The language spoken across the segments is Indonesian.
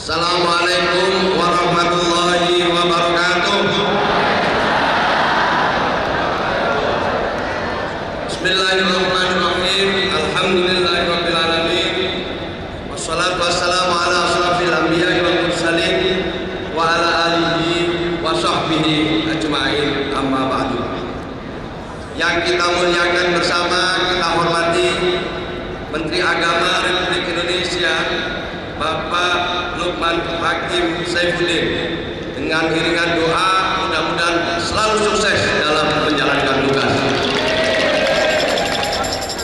Assalamualaikum warahmatullahi wabarakatuh. Bismillahirrahmanirrahim. Alhamdulillahirabbil alamin. Wassalatu wassalamu ala asyrafil anbiya'i wal mursalin wa ala alihi wa sahbihi ajma'in. Amma ba'du. Yang kita muliakan bersama, kita hormati Menteri Agama Republik Indonesia Bapak Lukman Hakim Saifuddin, dengan iringan doa mudah-mudahan selalu sukses dalam menjalankan tugas.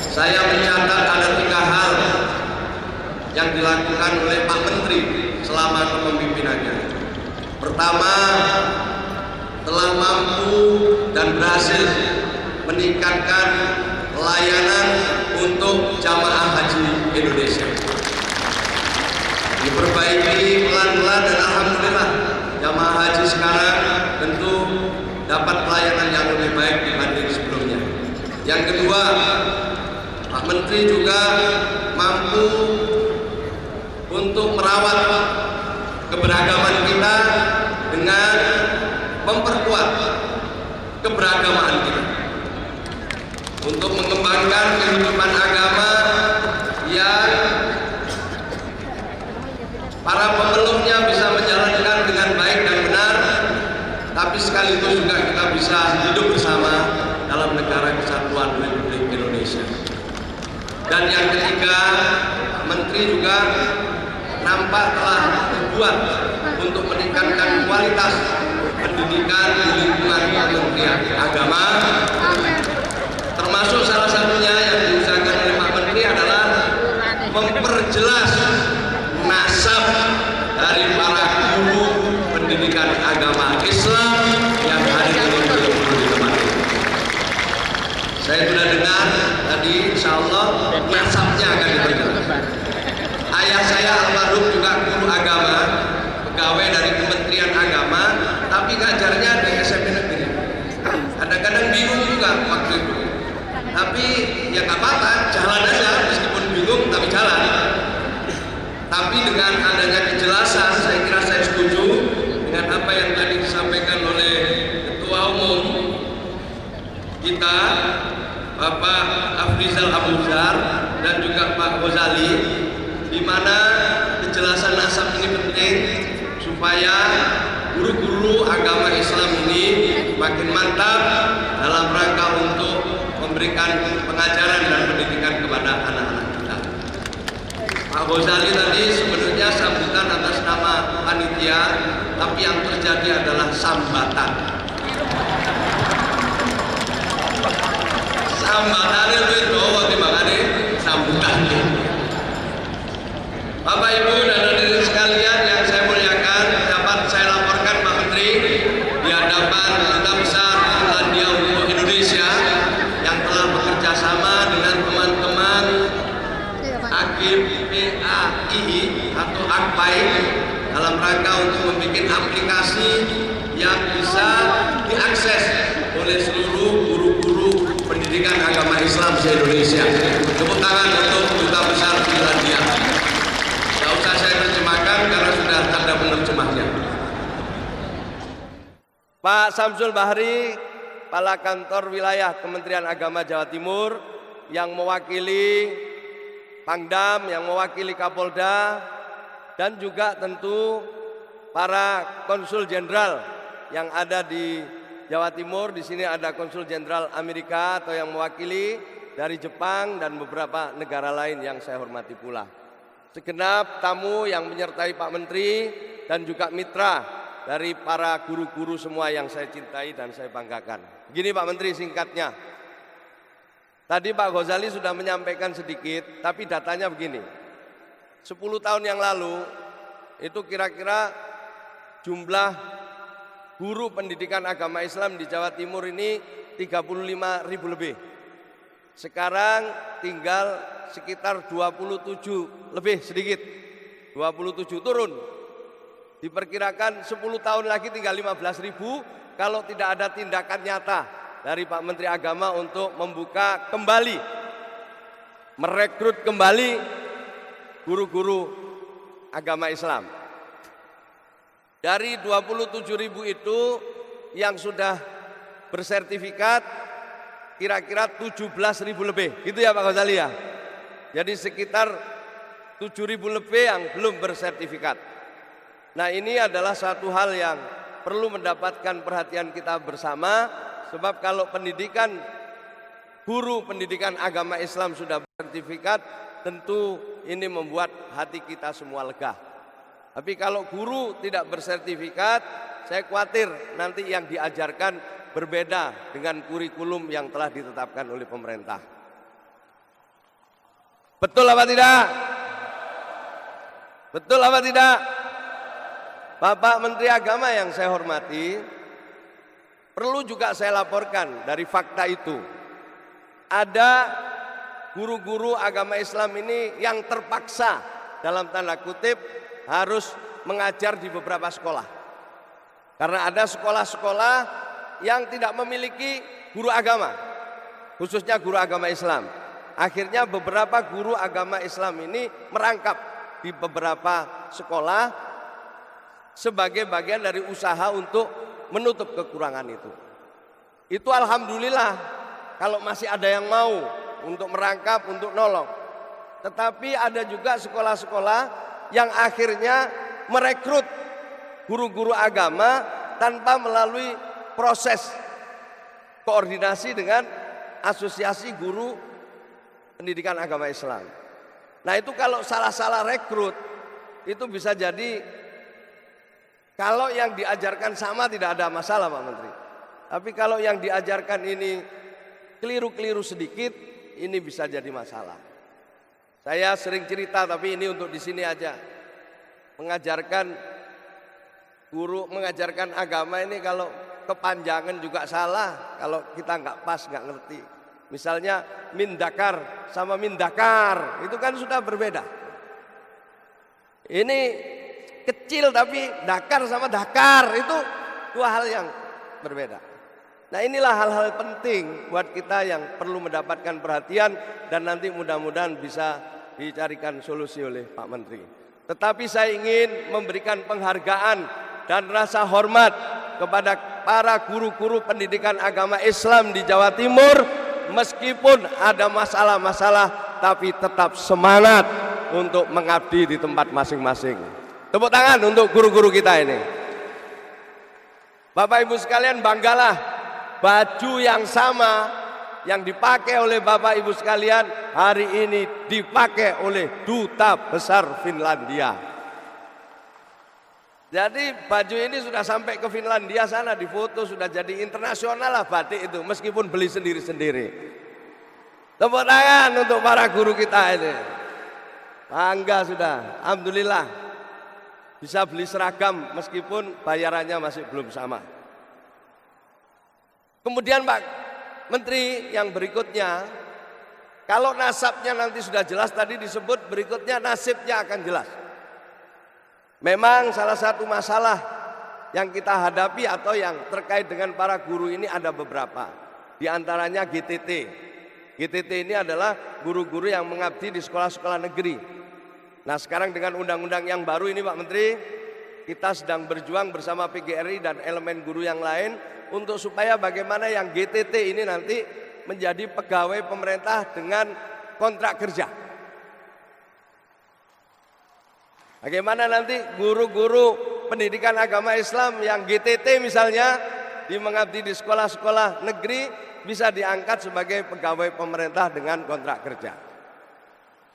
Saya mencatat ada 3 hal yang dilakukan oleh Pak Menteri selama kepemimpinannya. Pertama, telah mampu dan berhasil meningkatkan layanan untuk jamaah haji Indonesia. Diperbaiki pelan-pelan dan alhamdulillah jamaah haji sekarang tentu dapat pelayanan yang lebih baik dibanding sebelumnya. Yang kedua, Pak Menteri juga mampu untuk merawat keberagaman kita dengan memperkuat keberagaman kita untuk mengembangkan kehidupan agama yang para pemeluknya bisa menjalankan dengan baik dan benar, tapi sekaligus juga kita bisa hidup bersama dalam negara kesatuan Republik Indonesia. Dan yang ketiga, Menteri juga nampak telah berbuat untuk meningkatkan kualitas pendidikan di lingkungan Kementerian Agama, termasuk salah satunya yang diusahakan oleh Pak Menteri adalah memperjelas nasab dari para guru pendidikan agama Islam yang hari ini belum ditempati. Saya sudah dengar tadi, insya Allah nasabnya akan diperjelas. Ayah saya almarhum juga guru agama, pegawai dari Kementerian Agama, tapi ngajarnya di SMP negeri. Kadang-kadang bingung juga waktu itu. Tapi ya nggak apa-apa, jalan aja, meskipun bingung tapi jalan. Tapi dengan adanya kejelasan, saya kira saya setuju dengan apa yang tadi disampaikan oleh Ketua Umum kita, Bapak Afrizal Abuzar, dan juga Pak Ghazali, di mana kejelasan nasab ini penting supaya guru-guru agama Islam ini makin mantap dalam rangka untuk memberikan pengajaran dan pendidikan kepada anak-anak kita. Pak Ghazali tadi sebenarnya sambutan atas nama panitia, tapi yang terjadi adalah sambatan. Sambatan itu doa dimana sambutan. Bapak Ibu dan hadirin sekalian yang saya muliakan, dapat saya laporkan Pak Menteri di hadapan Duta Besar Finlandia untuk Indonesia yang telah bekerja sama dengan teman-teman AGPAI atau AGPAI dalam rangka untuk membuat aplikasi yang bisa diakses oleh seluruh guru-guru pendidikan agama Islam se-Indonesia. Tepuk tangan untuk Duta Besar Finlandia. Tidak usah saya terjemahkan karena sudah ada penerjemahnya. Pak Samsul Bahri, Kepala Kantor Wilayah Kementerian Agama Jawa Timur, yang mewakili Pangdam, yang mewakili Kapolda, dan juga tentu para konsul jenderal yang ada di Jawa Timur. Di sini ada konsul jenderal Amerika atau yang mewakili dari Jepang dan beberapa negara lain yang saya hormati pula. Segenap tamu yang menyertai Pak Menteri dan juga mitra dari para guru-guru semua yang saya cintai dan saya banggakan. Begini Pak Menteri singkatnya. Tadi Pak Ghazali sudah menyampaikan sedikit, tapi datanya begini. 10 tahun yang lalu, itu kira-kira jumlah guru pendidikan agama Islam di Jawa Timur ini 35.000 lebih. Sekarang tinggal sekitar 27 lebih sedikit. 27 turun. Diperkirakan 10 tahun lagi tinggal 15.000 kalau tidak ada tindakan nyata dari Pak Menteri Agama untuk membuka kembali, merekrut kembali guru-guru agama Islam. Dari 27.000 itu yang sudah bersertifikat kira-kira 17.000 lebih, gitu ya Pak Ghazali ya. Jadi sekitar 7.000 lebih yang belum bersertifikat. Nah, ini adalah satu hal yang perlu mendapatkan perhatian kita bersama, sebab kalau guru pendidikan agama Islam sudah bersertifikat, tentu ini membuat hati kita semua lega. Tapi kalau guru tidak bersertifikat, saya khawatir nanti yang diajarkan berbeda dengan kurikulum yang telah ditetapkan oleh pemerintah. Betul apa tidak? Betul apa tidak? Bapak Menteri Agama yang saya hormati, perlu juga saya laporkan dari fakta itu. Ada guru-guru agama Islam ini yang terpaksa dalam tanda kutip harus mengajar di beberapa sekolah. Karena ada sekolah-sekolah yang tidak memiliki guru agama, khususnya guru agama Islam. Akhirnya beberapa guru agama Islam ini merangkap di beberapa sekolah sebagai bagian dari usaha untuk menutup kekurangan itu. Itu alhamdulillah kalau masih ada yang mau untuk merangkap, untuk nolong. Tetapi ada juga sekolah-sekolah yang akhirnya merekrut guru-guru agama tanpa melalui proses koordinasi dengan asosiasi guru pendidikan agama Islam. Nah, itu kalau salah-salah rekrut, itu bisa jadi kalau yang diajarkan sama tidak ada masalah Pak Menteri. Tapi kalau yang diajarkan ini keliru-keliru sedikit, ini bisa jadi masalah. Saya sering cerita, tapi ini untuk di sini aja. Mengajarkan agama ini kalau kepanjangan juga salah, kalau kita nggak pas, nggak ngerti. Misalnya mindakar sama mindakar, itu kan sudah berbeda. Ini kecil tapi dakar sama dakar, itu dua hal yang berbeda. Nah, inilah hal-hal penting buat kita yang perlu mendapatkan perhatian dan nanti mudah-mudahan bisa dicarikan solusi oleh Pak Menteri. Tetapi saya ingin memberikan penghargaan dan rasa hormat kepada para guru-guru pendidikan agama Islam di Jawa Timur, meskipun ada masalah-masalah tapi tetap semangat untuk mengabdi di tempat masing-masing. Tepuk tangan untuk guru-guru kita ini. Bapak Ibu sekalian, banggalah baju yang sama yang dipakai oleh Bapak Ibu sekalian hari ini dipakai oleh Duta Besar Finlandia. Jadi baju ini sudah sampai ke Finlandia sana, difoto, sudah jadi internasional lah batik itu, meskipun beli sendiri-sendiri. Tepuk tangan untuk para guru kita ini. Bangga sudah, alhamdulillah bisa beli seragam meskipun bayarannya masih belum sama. Kemudian Pak Menteri yang berikutnya, kalau nasabnya nanti sudah jelas, tadi disebut berikutnya nasibnya akan jelas. Memang salah satu masalah yang kita hadapi atau yang terkait dengan para guru ini ada beberapa. Di antaranya GTT. GTT ini adalah guru-guru yang mengabdi di sekolah-sekolah negeri. Nah, sekarang dengan undang-undang yang baru ini Pak Menteri, kita sedang berjuang bersama PGRI dan elemen guru yang lain untuk supaya bagaimana yang GTT ini nanti menjadi pegawai pemerintah dengan kontrak kerja. Bagaimana nanti guru-guru pendidikan agama Islam yang GTT misalnya mengabdi di sekolah-sekolah negeri bisa diangkat sebagai pegawai pemerintah dengan kontrak kerja.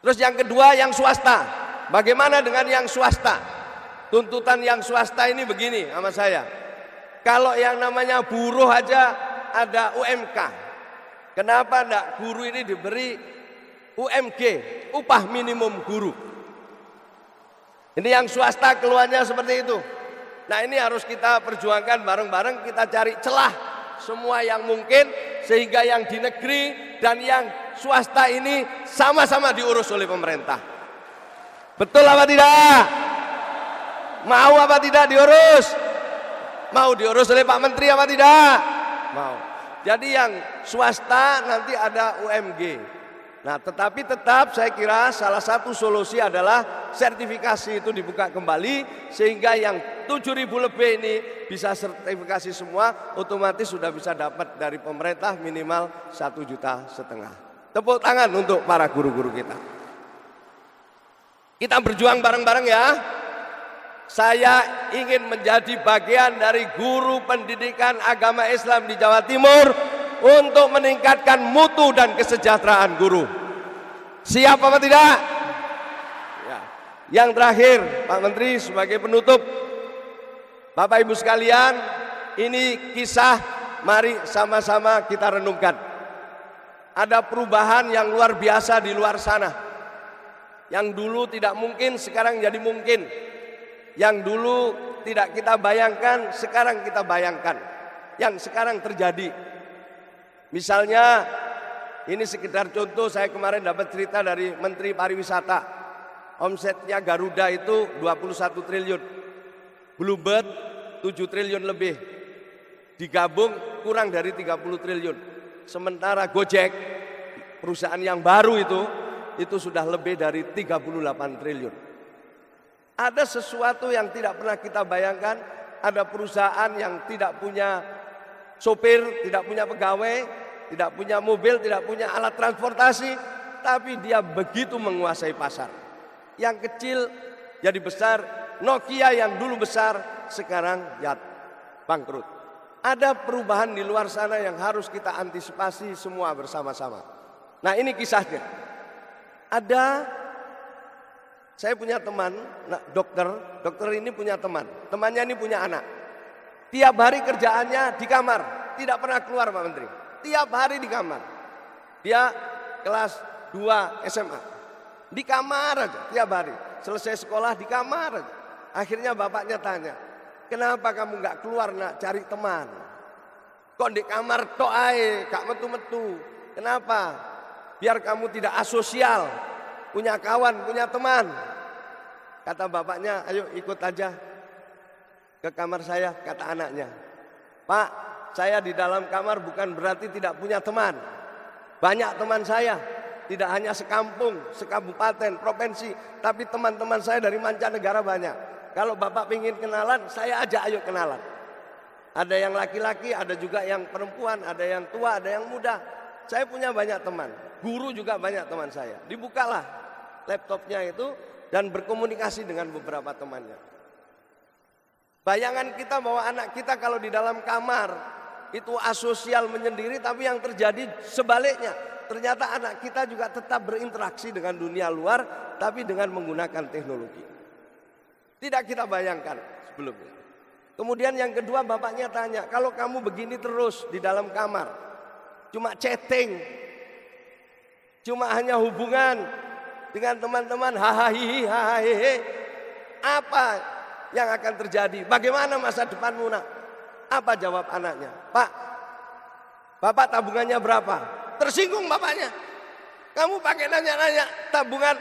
Terus yang kedua, yang swasta. Bagaimana dengan yang swasta? Tuntutan yang swasta ini begini sama saya. Kalau yang namanya buruh aja ada UMK. Kenapa enggak guru ini diberi UMG, upah minimum guru? Ini yang swasta keluarnya seperti itu. Nah, ini harus kita perjuangkan bareng-bareng, kita cari celah semua yang mungkin sehingga yang di negeri dan yang swasta ini sama-sama diurus oleh pemerintah. Betul apa tidak? Mau apa tidak diurus? Mau diurus oleh Pak Menteri apa tidak? Mau. Jadi yang swasta nanti ada UMG. Nah, tetapi tetap saya kira salah satu solusi adalah sertifikasi itu dibuka kembali sehingga yang 7.000 lebih ini bisa sertifikasi semua, otomatis sudah bisa dapat dari pemerintah minimal 1,5 juta. Tepuk tangan untuk para guru-guru kita. Kita berjuang bareng-bareng ya. Saya ingin menjadi bagian dari guru pendidikan agama Islam di Jawa Timur untuk meningkatkan mutu dan kesejahteraan guru. Siap apa tidak? Ya. Yang terakhir, Pak Menteri, sebagai penutup, Bapak Ibu sekalian, ini kisah, mari sama-sama kita renungkan. Ada perubahan yang luar biasa di luar sana. Yang dulu tidak mungkin, sekarang jadi mungkin. Yang dulu tidak kita bayangkan, sekarang kita bayangkan. Yang sekarang terjadi. Misalnya, ini sekedar contoh, saya kemarin dapat cerita dari Menteri Pariwisata. Omsetnya Garuda itu 21 triliun. Bluebird 7 triliun lebih. Digabung kurang dari 30 triliun. Sementara Gojek, perusahaan yang baru itu sudah lebih dari 38 triliun. Ada sesuatu yang tidak pernah kita bayangkan, ada perusahaan yang tidak punya sopir, tidak punya pegawai, tidak punya mobil, tidak punya alat transportasi, tapi dia begitu menguasai pasar. Yang kecil jadi besar, Nokia yang dulu besar sekarang ya bangkrut. Ada perubahan di luar sana yang harus kita antisipasi semua bersama-sama. Nah, ini kisahnya. Saya punya teman, dokter ini punya teman, temannya ini punya anak. Tiap hari kerjaannya di kamar, tidak pernah keluar Pak Menteri. Tiap hari di kamar. Dia kelas 2 SMA. Di kamar aja tiap hari. Selesai sekolah di kamar aja. Akhirnya bapaknya tanya, kenapa kamu nggak keluar nak cari teman? Kok di kamar tok ae, gak metu-metu. Kenapa? Biar kamu tidak asosial, punya kawan, punya teman. Kata bapaknya, ayo ikut aja ke kamar saya, kata anaknya. Pak, saya di dalam kamar bukan berarti tidak punya teman. Banyak teman saya, tidak hanya sekampung, sekabupaten, provinsi, tapi teman-teman saya dari mancanegara banyak. Kalau bapak ingin kenalan, saya ajak ayo kenalan. Ada yang laki-laki, ada juga yang perempuan, ada yang tua, ada yang muda. Saya punya banyak teman, guru juga banyak teman saya. Dibukalah laptopnya itu dan berkomunikasi dengan beberapa temannya. Bayangan kita bahwa anak kita kalau di dalam kamar itu asosial menyendiri, tapi yang terjadi sebaliknya. Ternyata anak kita juga tetap berinteraksi dengan dunia luar, tapi dengan menggunakan teknologi. Tidak kita bayangkan sebelumnya. Kemudian yang kedua bapaknya tanya, kalau kamu begini terus di dalam kamar, cuma chatting, cuma hanya hubungan dengan teman-teman, hahaha, apa yang akan terjadi? Bagaimana masa depanmu nak? Apa jawab anaknya? Pak, bapak tabungannya berapa? Tersinggung bapaknya. Kamu pakai nanya-nanya tabungan.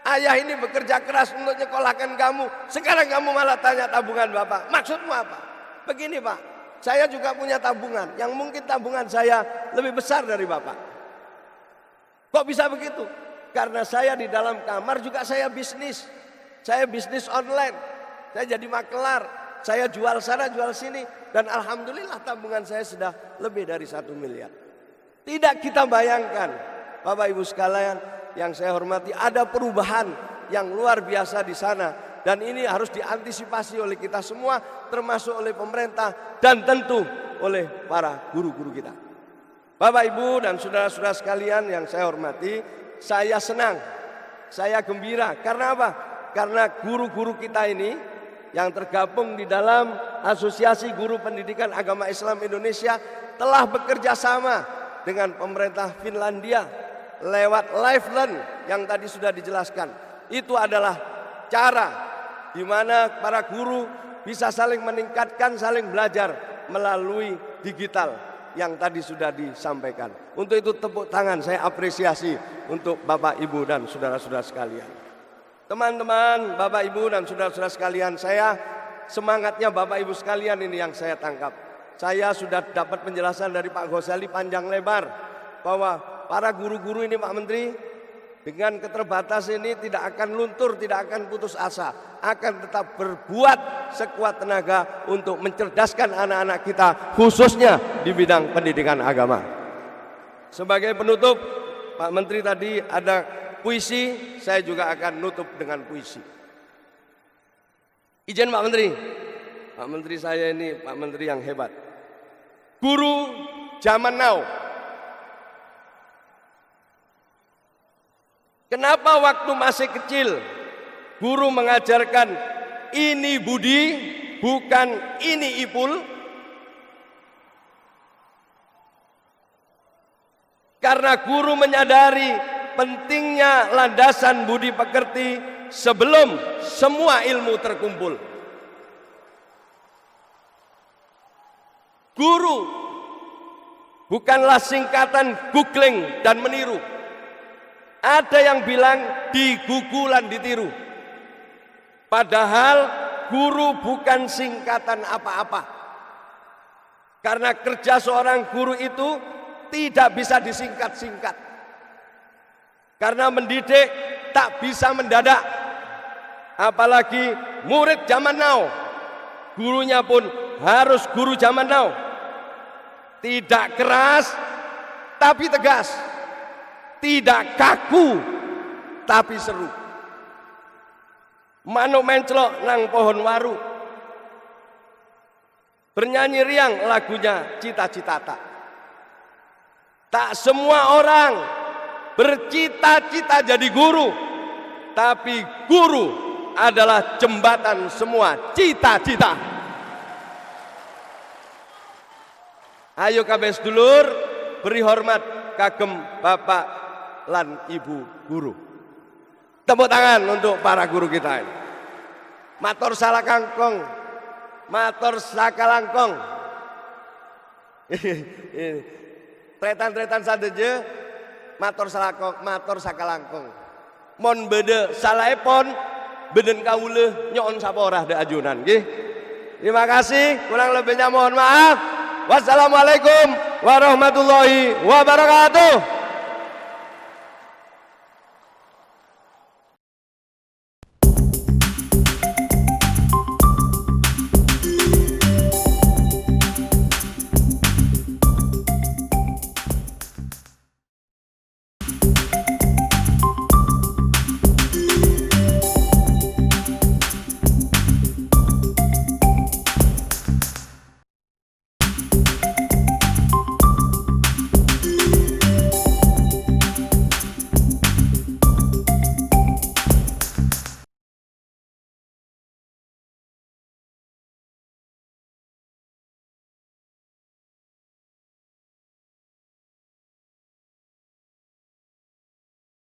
Ayah ini bekerja keras untuk nyekolahkan kamu. Sekarang kamu malah tanya tabungan bapak. Maksudmu apa? Begini Pak, saya juga punya tabungan. Yang mungkin tabungan saya lebih besar dari bapak. Kok bisa begitu? Karena saya di dalam kamar juga saya bisnis. Saya bisnis online. Saya jadi makelar. Saya jual sana, jual sini. Dan alhamdulillah tabungan saya sudah lebih dari 1 miliar. Tidak kita bayangkan, Bapak Ibu sekalian yang saya hormati, ada perubahan yang luar biasa di sana. Dan ini harus diantisipasi oleh kita semua, termasuk oleh pemerintah dan tentu oleh para guru-guru kita. Bapak Ibu dan saudara-saudara sekalian yang saya hormati, saya senang, saya gembira. Karena apa? Karena guru-guru kita ini yang tergabung di dalam Asosiasi Guru Pendidikan Agama Islam Indonesia telah bekerja sama dengan pemerintah Finlandia lewat Live Learn yang tadi sudah dijelaskan. Itu adalah cara di mana para guru bisa saling meningkatkan, saling belajar melalui digital yang tadi sudah disampaikan. Untuk itu tepuk tangan saya apresiasi untuk Bapak Ibu dan saudara-saudara sekalian. Teman-teman, Bapak Ibu dan saudara-saudara sekalian, saya semangatnya Bapak Ibu sekalian ini yang saya tangkap. Saya sudah dapat penjelasan dari Pak Ghazali panjang lebar bahwa para guru-guru ini Pak Menteri dengan keterbatasan ini tidak akan luntur, tidak akan putus asa, akan tetap berbuat sekuat tenaga untuk mencerdaskan anak-anak kita, khususnya di bidang pendidikan agama. Sebagai penutup, Pak Menteri tadi ada puisi, saya juga akan nutup dengan puisi. Izin Pak Menteri. Pak Menteri saya ini Pak Menteri yang hebat. Guru zaman now. Kenapa waktu masih kecil guru mengajarkan ini budi, bukan ini ipul? Karena guru menyadari pentingnya landasan budi pekerti sebelum semua ilmu terkumpul. Guru bukanlah singkatan googling dan meniru. Ada yang bilang digugulan ditiru. Padahal guru bukan singkatan apa-apa. Karena kerja seorang guru itu tidak bisa disingkat-singkat. Karena mendidik tak bisa mendadak. Apalagi murid zaman now. Gurunya pun harus guru zaman now. Tidak keras tapi tegas. Tidak kaku tapi seru. Manuk mencelok nang pohon waru. Bernyanyi riang lagunya Cita-Citata. Tak semua orang bercita-cita jadi guru, tapi guru adalah jembatan semua cita-cita. Ayo kabeh sedulur beri hormat kagem Bapak lan Ibu guru. Tepuk tangan untuk para guru kita ini. Matur salah kangkong, matur sakalangkong. Tretan-tretan sadeje, matur salakong, matur sakalangkong. Mon bede salaepon, beden kauleuh nyon saporah de ajunan nggih. Terima kasih, kurang lebihnya mohon maaf. Wassalamualaikum warahmatullahi wabarakatuh.